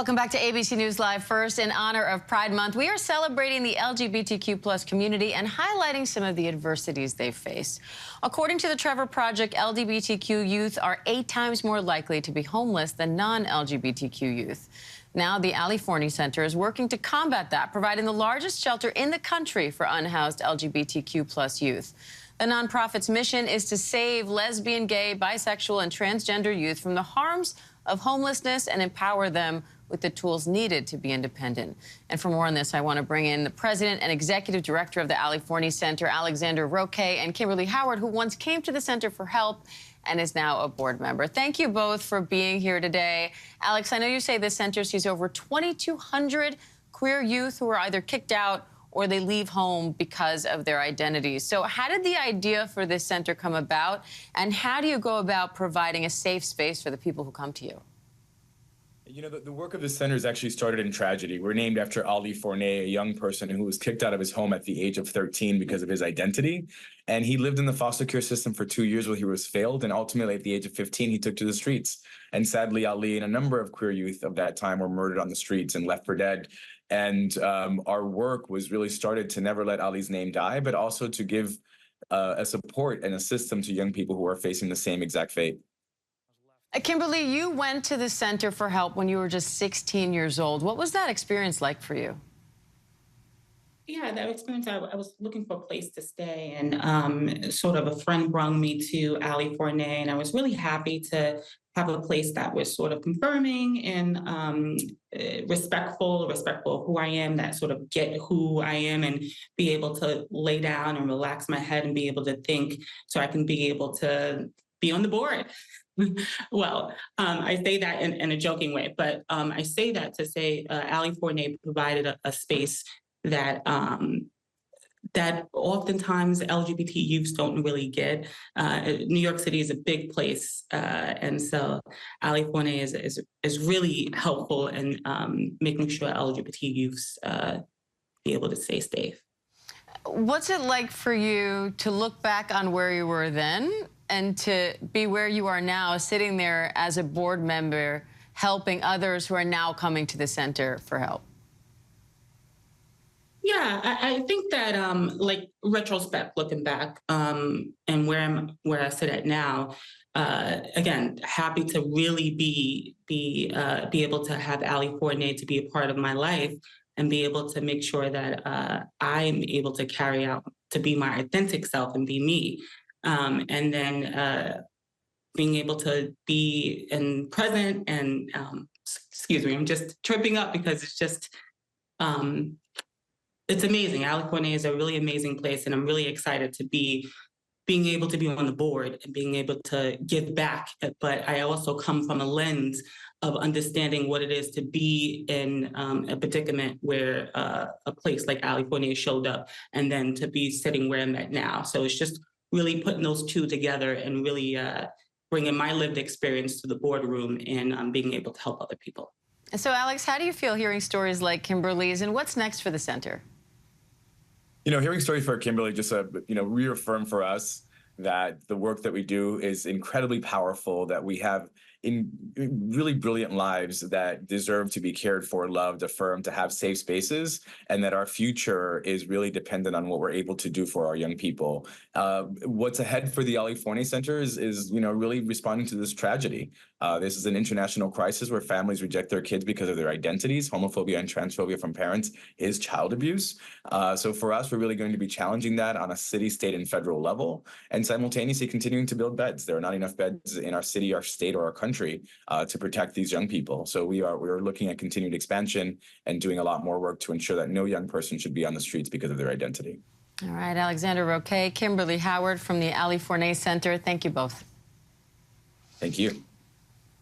Welcome back to ABC News Live. First, in honor of Pride Month, we are celebrating the LGBTQ+ community and highlighting some of the adversities they face. According to the Trevor Project, LGBTQ youth are 8 times more likely to be homeless than non-LGBTQ youth. Now, the Ali Forney Center is working to combat that, providing the largest shelter in the country for unhoused LGBTQ+ youth. The nonprofit's mission is to save lesbian, gay, bisexual, and transgender youth from the harms of homelessness and empower them with the tools needed to be independent. And for more on this, I want to bring in the president and executive director of the Ali Forney Center, Alexander Roque, and Kimberly Howard, who once came to the center for help and is now a board member. Thank you both for being here today. Alex, I know you say this center sees over 2,200 queer youth who are either kicked out or they leave home because of their identities. So how did the idea for this center come about, and how do you go about providing a safe space for the people who come to you? You know, the work of the center is actually started in tragedy. We're named after Ali Forney, a young person who was kicked out of his home at the age of 13 because of his identity. And he lived in the foster care system for 2 years while he was failed. And ultimately, at the age of 15, he took to the streets. And sadly, Ali and a number of queer youth of that time were murdered on the streets and left for dead. And our work was really started to never let Ali's name die, but also to give a support and a system to young people who are facing the same exact fate. Kimberly, you went to the center for help when you were just 16 years old. What was that experience like for you? Yeah, that experience, I was looking for a place to stay, and sort of a friend brought me to Ali Forney, and I was really happy to have a place that was sort of confirming and respectful of who I am, that sort of get who I am and be able to lay down and relax my head and be able to think so I can be able to be on the board. Well, I say that in a joking way, but I say that to say Ali Forney provided a space that that oftentimes LGBT youths don't really get. New York City is a big place, and so Ali Forney is really helpful in making sure LGBT youths be able to stay safe. What's it like for you to look back on where you were then and to be where you are now, sitting there as a board member, helping others who are now coming to the center for help? Yeah, I think that like retrospect, looking back, and where I sit at now, again, happy to really be able to have Ali Forney to be a part of my life and be able to make sure that I'm able to carry out to be my authentic self and be me. And then being able to be in present and, excuse me, I'm just tripping up because it's just, it's amazing. Ali Forney is a really amazing place, and I'm really excited to being able to be on the board and being able to give back. But I also come from a lens of understanding what it is to be in a predicament where a place like Ali Forney showed up, and then to be sitting where I'm at now. So it's just really putting those two together and really bringing my lived experience to the boardroom and being able to help other people. So, Alex, how do you feel hearing stories like Kimberly's, and what's next for the center? You know, hearing stories for Kimberly just, reaffirm for us that the work that we do is incredibly powerful, that we have really brilliant lives that deserve to be cared for, loved, affirmed, to have safe spaces, and that our future is really dependent on what we're able to do for our young people. What's ahead for the Ali Forney Center is really responding to this tragedy. This is an international crisis where families reject their kids because of their identities. Homophobia and transphobia from parents is child abuse. So for us, we're really going to be challenging that on a city, state, and federal level, and simultaneously continuing to build beds. There are not enough beds in our city, our state, or our country to protect these young people. So we're looking at continued expansion and doing a lot more work to ensure that no young person should be on the streets because of their identity. All right, Alexander Roque, Kimberly Howard from the Ali Forney Center. Thank you both. Thank you.